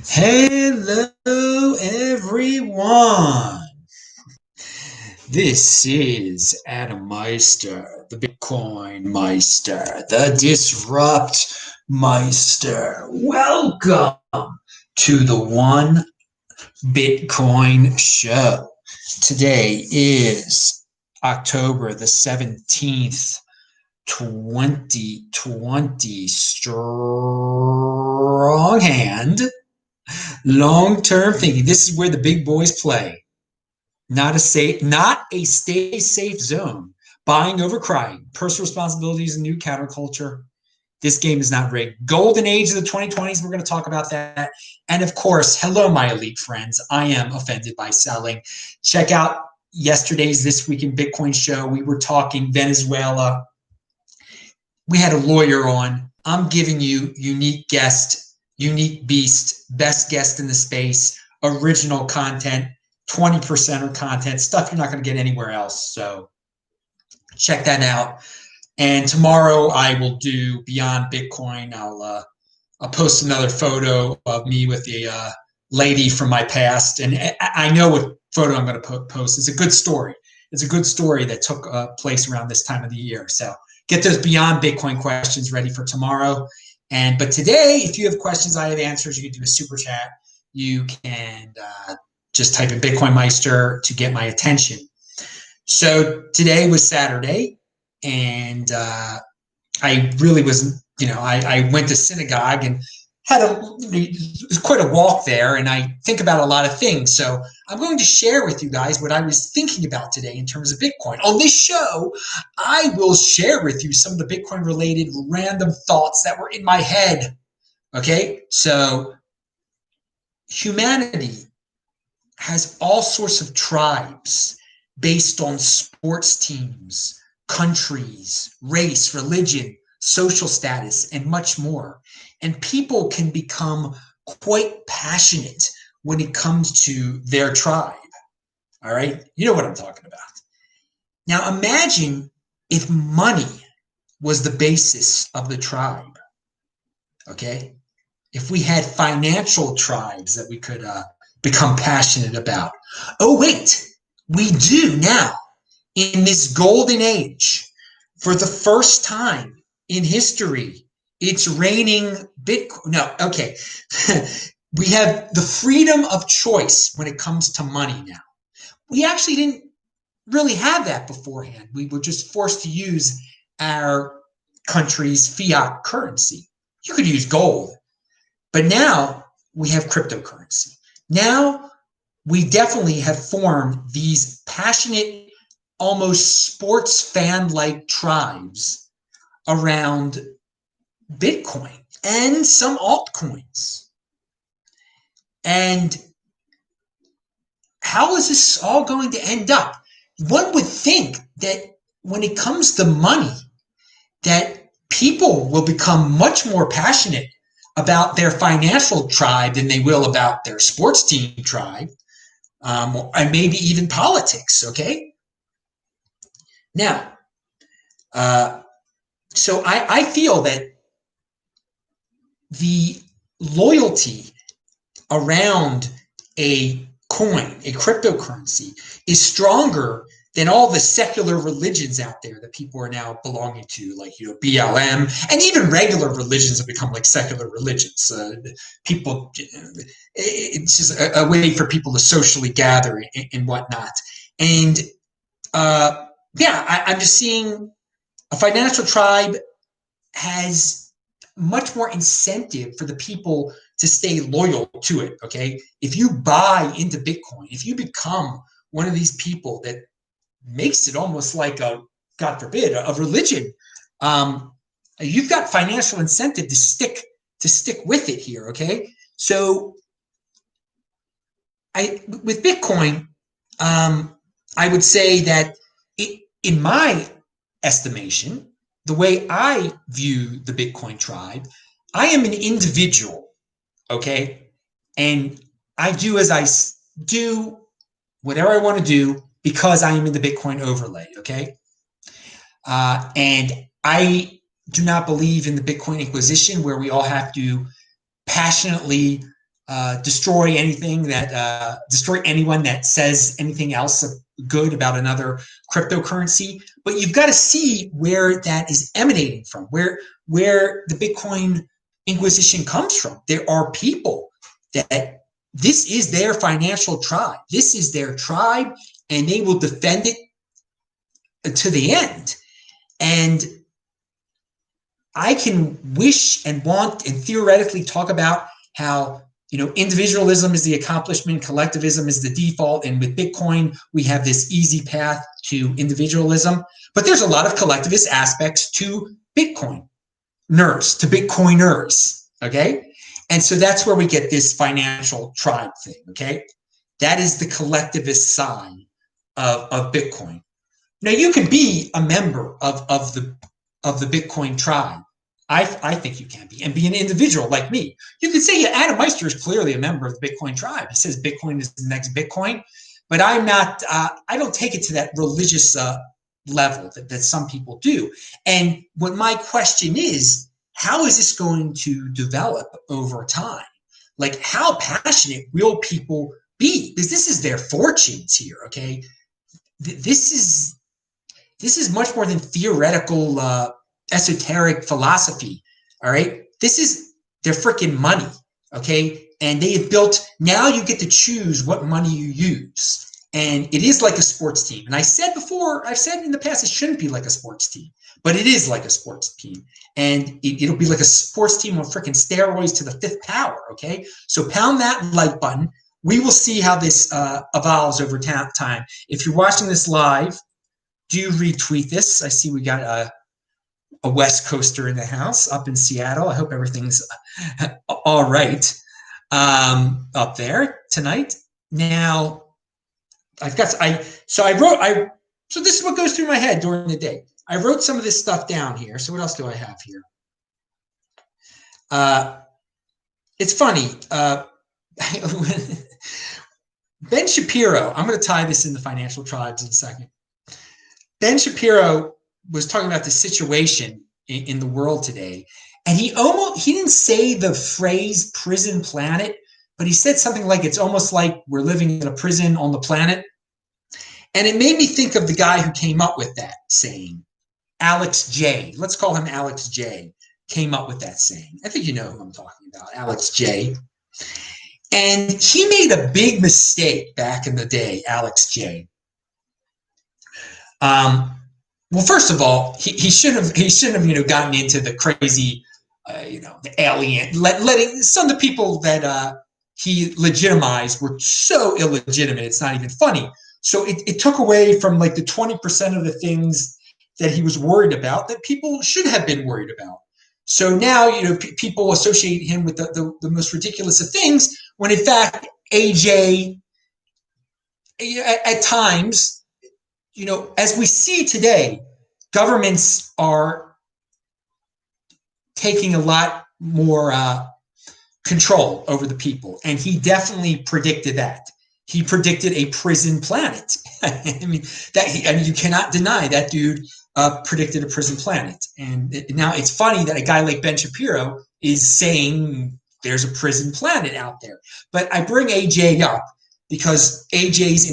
Hello, everyone. This is Adam Meister, the Bitcoin Meister, the Disrupt Meister. Welcome to the One Bitcoin Show. Today is October the 17th, 2020. Strong hand. Long-term thinking. This is where the big boys play. Not a stay safe zone. Buying over crying. Personal responsibility is a new counterculture. This game is not rigged. Golden age of the 2020s. We're going to talk about that. And of course, hello, my elite friends. I am offended by selling. Check out yesterday's This Week in Bitcoin show. We were talking Venezuela. We had a lawyer on. I'm giving you unique guest, unique beast, best guest in the space, original content, 20% content, stuff you're not going to get anywhere else. So check that out. And tomorrow I will do Beyond Bitcoin. I'll post another photo of me with a lady from my past. And I know what photo I'm going to post. It's a good story. It's a good story that took place around this time of the year. So get those Beyond Bitcoin questions ready for tomorrow. But today, if you have questions, I have answers. You can do a super chat. You can just type in Bitcoin Meister to get my attention. So today was Saturday, and I really was, I went to synagogue and it was quite a walk there, and I think about a lot of things. So I'm going to share with you guys what I was thinking about today in terms of Bitcoin. On this show, I will share with you some of the Bitcoin related random thoughts that were in my head. Okay, so humanity has all sorts of tribes based on sports teams, countries, race, religion, social status, and much more. And people can become quite passionate when it comes to their tribe. All right? You know what I'm talking about. Now imagine if money was the basis of the tribe. Okay? If we had financial tribes that we could become passionate about. Oh, wait, we do now. In this golden age, for the first time in history, it's raining Bitcoin. No, okay. We have the freedom of choice when it comes to money now. We actually didn't really have that beforehand. We were just forced to use our country's fiat currency. You could use gold, but now we have cryptocurrency. Now we definitely have formed these passionate, almost sports fan-like tribes around Bitcoin and some altcoins. And how is this all going to end up? One would think that when it comes to money, that people will become much more passionate about their financial tribe than they will about their sports team tribe, and maybe even politics, okay? Now, so I feel that the loyalty around a coin, a cryptocurrency, is stronger than all the secular religions out there that people are now belonging to, like BLM, and even regular religions have become like secular religions. People, it's just a way for people to socially gather and whatnot. And I'm just seeing a financial tribe has much more incentive for the people to stay loyal to it, okay? If you buy into Bitcoin, if you become one of these people that makes it almost like a, God forbid, a religion, you've got financial incentive to stick with it here, okay? So with Bitcoin, I would say that in my estimation, the way I view the Bitcoin tribe, I am an individual, okay? And I do as I do whatever I want to do because I am in the Bitcoin overlay, okay? And I do not believe in the Bitcoin Inquisition where we all have to passionately destroy anything that destroy anyone that says anything else good about another cryptocurrency. But you've got to see where that is emanating from, where the Bitcoin Inquisition comes from. There are people that this is their financial tribe. This is their tribe, and they will defend it to the end. And I can wish and want and theoretically talk about how, you know, individualism is the accomplishment, collectivism is the default, and with Bitcoin we have this easy path to individualism. But there's a lot of collectivist aspects to Bitcoiners, okay? And so that's where we get this financial tribe thing, okay? That is the collectivist side of Bitcoin. Now you can be a member of the Bitcoin tribe. I think you can be, and be an individual like me. You could say, yeah, Adam Meister is clearly a member of the Bitcoin tribe. He says Bitcoin is the next Bitcoin, but I'm not. I don't take it to that religious level that some people do. And what my question is, how is this going to develop over time? Like, how passionate will people be? Because this is their fortunes here. Okay, this is much more than theoretical, esoteric philosophy. All right, this is their freaking money. Okay, and they have built. Now you get to choose what money you use, and it is like a sports team. And I said before, I've said in the past, it shouldn't be like a sports team, but it is like a sports team, and it'll be like a sports team on freaking steroids to the fifth power. Okay, so pound that like button. We will see how this evolves over time. If you're watching this live, do retweet this. I see we got a West Coaster in the house up in Seattle. I hope everything's all right up there tonight. Now, so this is what goes through my head during the day. I wrote some of this stuff down here. So what else do I have here? It's funny. Ben Shapiro, I'm going to tie this into financial tribes in a second. Ben Shapiro was talking about the situation in the world today, and he didn't say the phrase prison planet, but he said something like it's almost like we're living in a prison on the planet. And it made me think of the guy who came up with that saying, Alex J. Let's call him Alex J. Came up with that saying. I think you know who I'm talking about, Alex J. And he made a big mistake back in the day, Alex J. Well, first of all, he shouldn't have gotten into the crazy the alien, letting some of the people that he legitimized were so illegitimate, it's not even funny. So it took away from like the 20% of the things that he was worried about that people should have been worried about. So now, people associate him with the most ridiculous of things, when in fact, AJ, at times, as we see today, governments are taking a lot more control over the people. And he definitely predicted that. He predicted a prison planet. I mean, you cannot deny that dude predicted a prison planet. And now it's funny that a guy like Ben Shapiro is saying there's a prison planet out there. But I bring AJ up because AJ's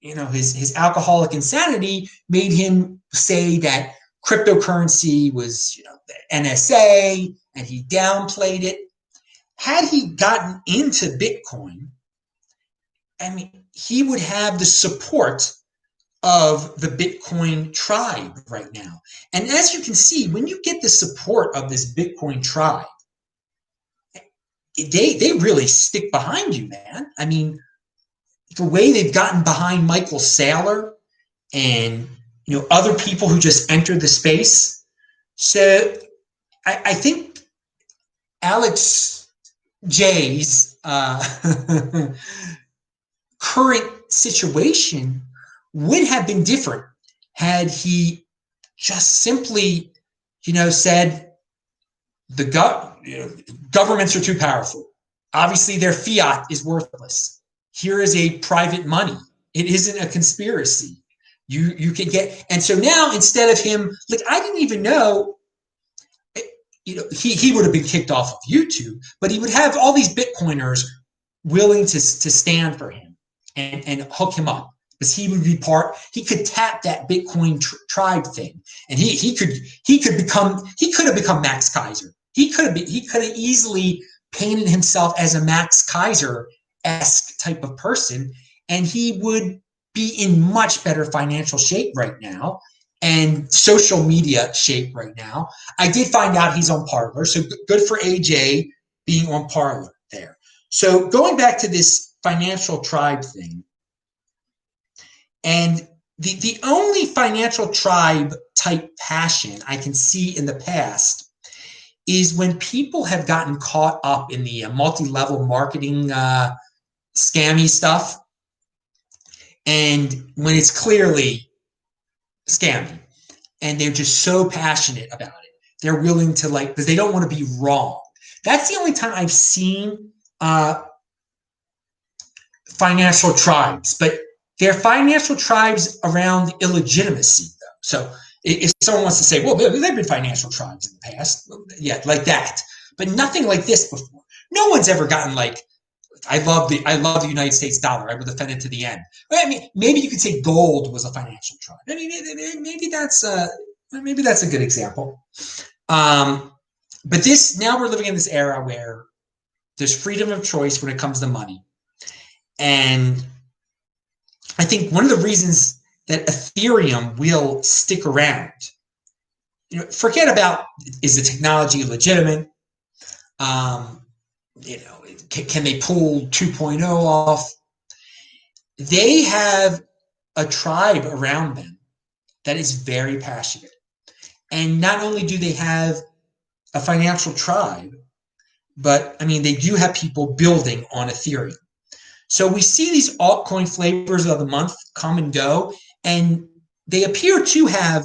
his alcoholic insanity made him say that cryptocurrency was, the NSA, and he downplayed it. Had he gotten into Bitcoin, I mean, he would have the support of the Bitcoin tribe right now. And as you can see, when you get the support of this Bitcoin tribe, they really stick behind you, man. I mean, the way they've gotten behind Michael Saylor and other people who just entered the space. So I think Alex J's current situation would have been different had he just simply, said the governments are too powerful. Obviously, their fiat is worthless. Here is a private money. It isn't a conspiracy. You can get, and so now instead of him, like, I didn't even know, he would have been kicked off of YouTube, but he would have all these Bitcoiners willing to stand for him and hook him up, because he would be he could tap that Bitcoin tribe thing, and he could have become Max Kaiser. He could have easily painted himself as a Max Kaiser-esque type of person, and he would be in much better financial shape right now and social media shape right now. I did find out he's on Parler, so good for AJ being on Parler there. So going back to this financial tribe thing, and the only financial tribe type passion I can see in the past is when people have gotten caught up in the multi-level marketing scammy stuff, and when it's clearly scammy, and they're just so passionate about it, they're willing to, like, because they don't want to be wrong. That's the only time I've seen financial tribes, but they're financial tribes around illegitimacy, though. So if someone wants to say, well, there have been financial tribes in the past, yeah, like that, but nothing like this before. No one's ever gotten like, I love the United States dollar. I will defend it to the end. I mean, maybe you could say gold was a financial tribe. I mean, maybe that's a good example. But now we're living in this era where there's freedom of choice when it comes to money, and I think one of the reasons that Ethereum will stick around, forget about, is the technology legitimate? Can they pull 2.0 off? They have a tribe around them that is very passionate. And not only do they have a financial tribe, but I mean, they do have people building on Ethereum. So we see these altcoin flavors of the month come and go, and they appear to have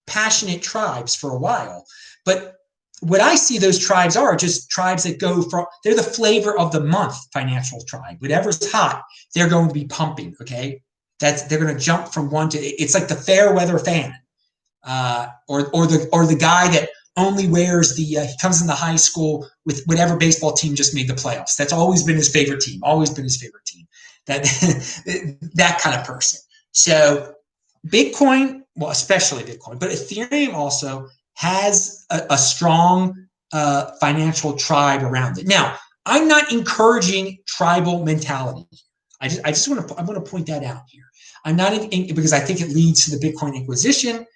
passionate tribes for a while. But what I see those tribes are just tribes that go from, they're the flavor of the month financial tribe. Whatever's hot, they're going to be pumping, okay? They're going to jump from one to, it's like the fair weather fan, or the guy that only wears he comes into high school with whatever baseball team just made the playoffs. That's always been his favorite team, that kind of person. So Bitcoin, well, especially Bitcoin, but Ethereum also has a strong financial tribe around it. Now, I'm not encouraging tribal mentality. I want to point that out here. I'm not because I think it leads to the Bitcoin Inquisition.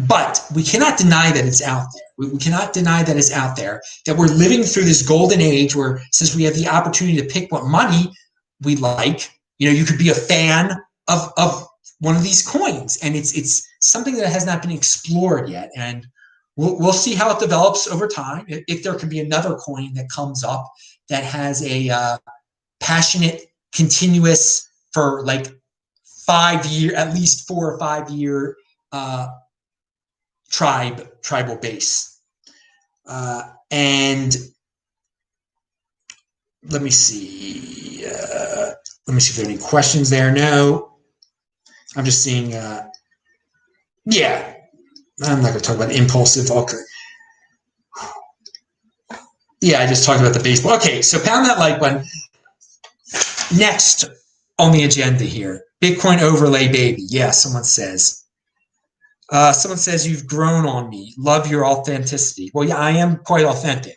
But we cannot deny that it's out there. We cannot deny that it's out there, that we're living through this golden age where, since we have the opportunity to pick what money we like, you could be a fan of one of these coins, and it's something that has not been explored yet. And we'll see how it develops over time. If there can be another coin that comes up that has a passionate, continuous, for like 5 year, at least 4 or 5 year tribal base. And let me see if there are any questions there. No, I'm just seeing, yeah, I'm not going to talk about impulsive. Okay. Yeah, I just talked about the baseball. Okay, so pound that like button. Next on the agenda here, Bitcoin overlay baby. Yeah, someone says. You've grown on me. Love your authenticity. Well, yeah, I am quite authentic.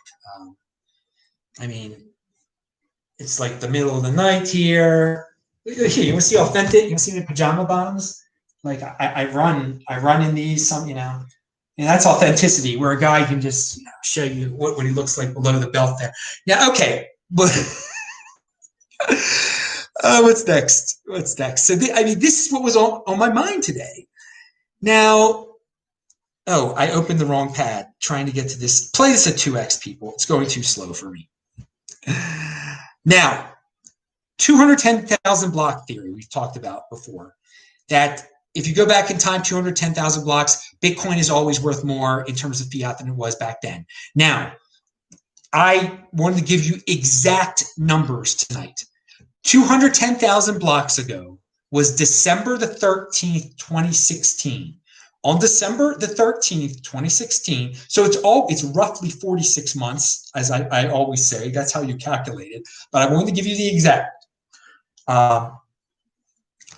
I mean, it's like the middle of the night here. Here, you want to see authentic? You want to see the pajama bottoms? Like I run in these, and that's authenticity, where a guy can just show you what he looks like below the belt there. Yeah, okay. But what's next? So this is what was on my mind today. Now, I opened the wrong pad trying to get to this. Play this at 2x, people. It's going too slow for me. Now, 210,000 block theory we've talked about before. That if you go back in time, 210,000 blocks, Bitcoin is always worth more in terms of fiat than it was back then. Now, I wanted to give you exact numbers tonight. 210,000 blocks ago was December the 13th, 2016, On December the 13th, 2016, so it's roughly 46 months, as I always say. That's how you calculate it. But I'm going to give you the exact. And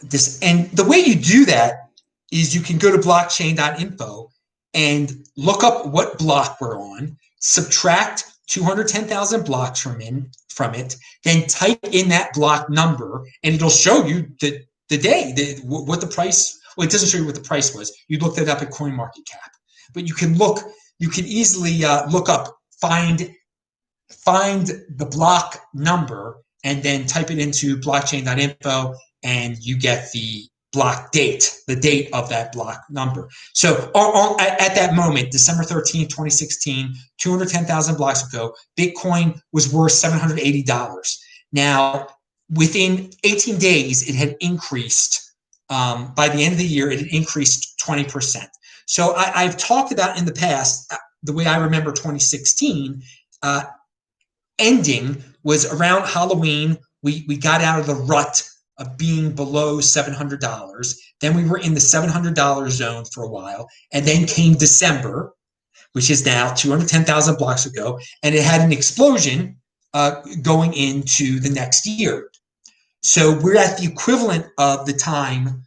the way you do that is you can go to blockchain.info and look up what block we're on, subtract 210,000 blocks from it, then type in that block number, and it'll show you the day, what the price. Well, it doesn't show you what the price was. You looked it up at CoinMarketCap, but you can easily look up, find the block number, and then type it into blockchain.info, and you get the block date, the date of that block number. So at that moment, December 13th, 2016, 210,000 blocks ago, Bitcoin was worth $780. Now, within 18 days, it had increased. By the end of the year, it had increased 20%. So I've talked about in the past, the way I remember 2016, ending was around Halloween. We got out of the rut of being below $700. Then we were in the $700 zone for a while. And then came December, which is now 210,000 blocks ago. And it had an explosion going into the next year. So we're at the equivalent of the time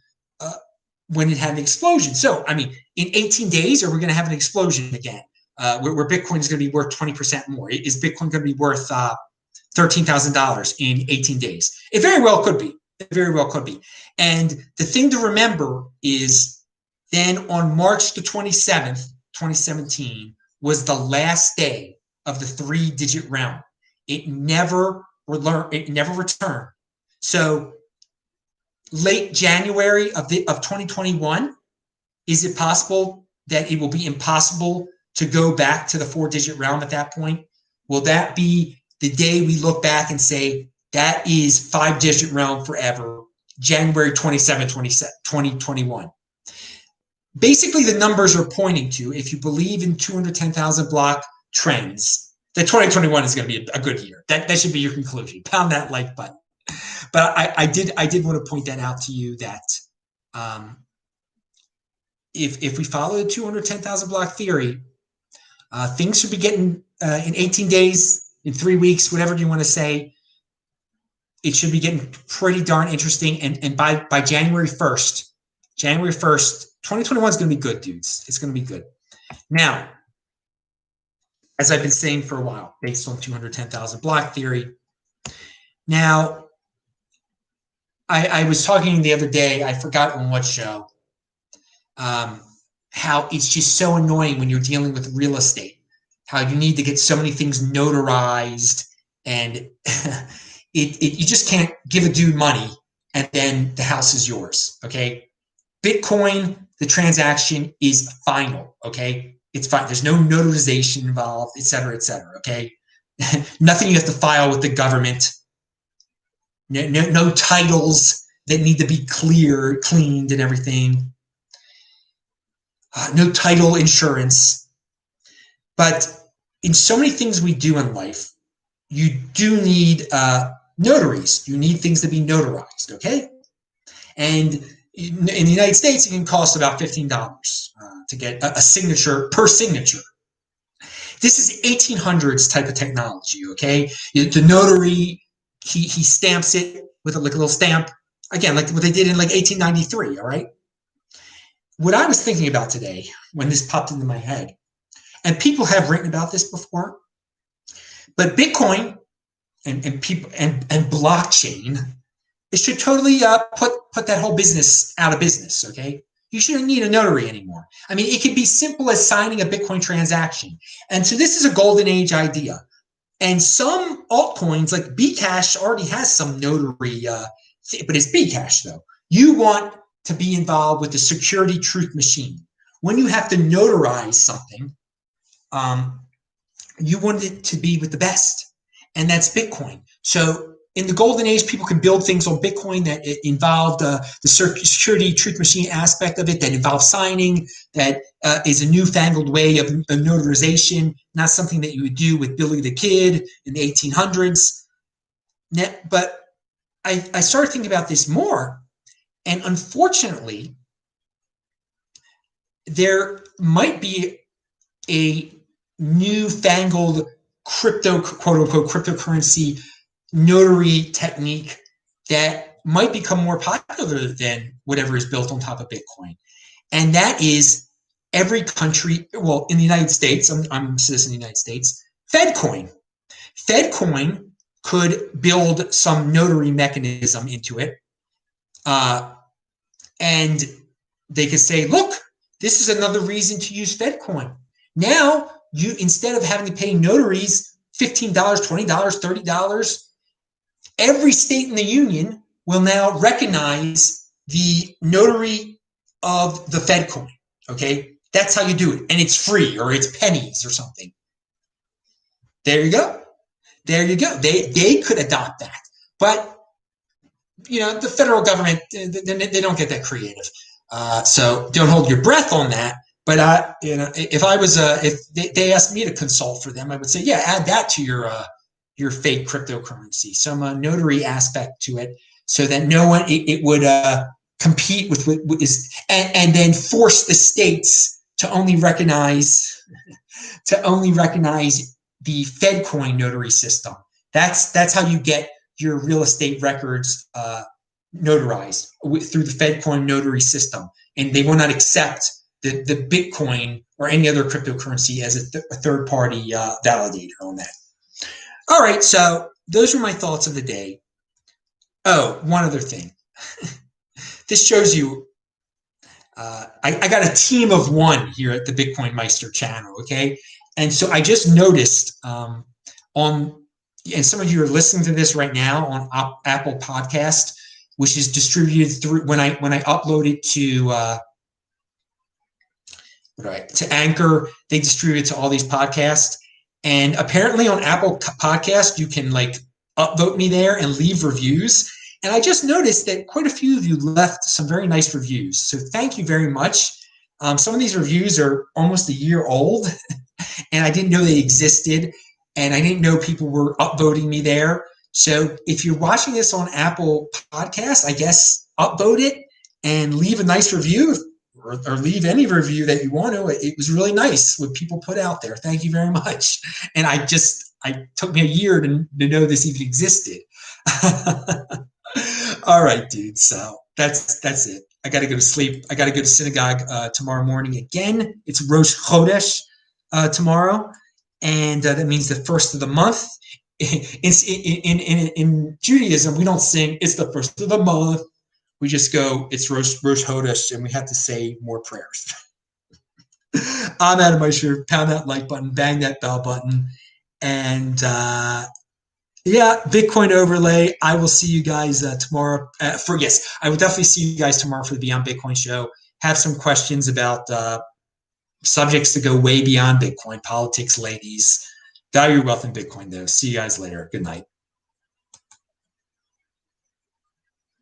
when it had an explosion. So, I mean, in 18 days, are we going to have an explosion again? Where Bitcoin is going to be worth 20% more? Is Bitcoin going to be worth $13,000 in 18 days? It very well could be. It very well could be. And the thing to remember is then on March the 27th, 2017, was the last day of the 3-digit realm. It never returned. So late January of 2021, is it possible that it will be impossible to go back to the 4-digit realm at that point? Will that be the day we look back and say, that is 5-digit realm forever, January 27, 2021? Basically, the numbers are pointing to, if you believe in 210,000 block trends, that 2021 is going to be a good year. That should be your conclusion. Pound that like button. But I did want to point that out to you, that if we follow the 210,000 block theory, things should be getting in 18 days, in 3 weeks, whatever you want to say. It should be getting pretty darn interesting. And by January 1st, 2021 is going to be good, dudes. It's going to be good. Now, as I've been saying for a while, based on 210,000 block theory. Now, I was talking the other day, I forgot on what show, how it's just so annoying when you're dealing with real estate, how you need to get so many things notarized, and you just can't give a dude money and then the house is yours, okay? Bitcoin, the transaction is final, okay? It's fine. There's no notarization involved, et cetera, okay? Nothing you have to file with the government. No titles that need to be cleaned and everything. No title insurance. But in so many things we do in life, you do need notaries. You need things to be notarized, okay? And in the United States, it can cost about $15 to get a signature per signature. This is 1800s type of technology, okay? The notary, he stamps it with like a little stamp, again, like what they did in like 1893, all right? What I was thinking about today, when this popped into my head, and people have written about this before, but Bitcoin and people and blockchain, it should totally put that whole business out of business, okay? You shouldn't need a notary anymore. I mean, it could be simple as signing a Bitcoin transaction. And so this is a golden age idea. And some altcoins, like Bcash, already has some notary, but it's Bcash though. You want to be involved with the security truth machine. When you have to notarize something, you want it to be with the best, and that's Bitcoin. So in the golden age, people can build things on Bitcoin that involved the security truth machine aspect of it, that involves signing, that is a newfangled way of notarization, not something that you would do with Billy the Kid in the 1800s. But I started thinking about this more, and unfortunately, there might be a newfangled crypto, quote unquote, cryptocurrency notary technique that might become more popular than whatever is built on top of Bitcoin. And that is every country, well, in the United States, I'm a citizen of the United States, Fedcoin. Fedcoin could build some notary mechanism into it. And they could say, look, this is another reason to use Fedcoin. Now, you, instead of having to pay notaries $15, $20, $30, every state in the union will now recognize the notary of the Fedcoin. Okay, that's how you do it, and it's free, or it's pennies or something. There you go. There you go. They could adopt that, but the federal government, they don't get that creative. So don't hold your breath on that. But if I was if they asked me to consult for them, I would say, yeah, add that to your fake cryptocurrency, some notary aspect to it, so that no one it would compete with what is, and then force the states to only recognize the Fedcoin notary system. That's how you get your real estate records notarized, through the Fedcoin notary system, and they will not accept the Bitcoin or any other cryptocurrency as a third-party validator on that. All right, so those were my thoughts of the day. Oh, one other thing. This shows you I got a team of one here at the BitcoinMeister channel, okay? And so I just noticed and some of you are listening to this right now on Apple Podcast, which is distributed through, when I upload it to Anchor, they distribute it to all these podcasts. And apparently on Apple Podcast, you can upvote me there and leave reviews. And I just noticed that quite a few of you left some very nice reviews. So thank you very much. Some of these reviews are almost a year old, and I didn't know they existed, and I didn't know people were upvoting me there. So if you're watching this on Apple Podcasts, I guess upvote it and leave a nice review, or leave any review that you want to. It was really nice what people put out there. Thank you very much. And it took me a year to know this even existed. All right, dude. So that's it. I got to go to sleep. I got to go to synagogue tomorrow morning again. It's Rosh Chodesh tomorrow, and that means the first of the month. In Judaism, we don't sing "It's the first of the month." We just go, "It's Rosh Chodesh," and we have to say more prayers. I'm out of my shirt. Pound that like button, bang that bell button, and yeah, Bitcoin overlay. I will see you guys tomorrow. I will definitely see you guys tomorrow for the Beyond Bitcoin show. Have some questions about subjects that go way beyond Bitcoin, politics, ladies, value your wealth in Bitcoin, though. See you guys later. Good night.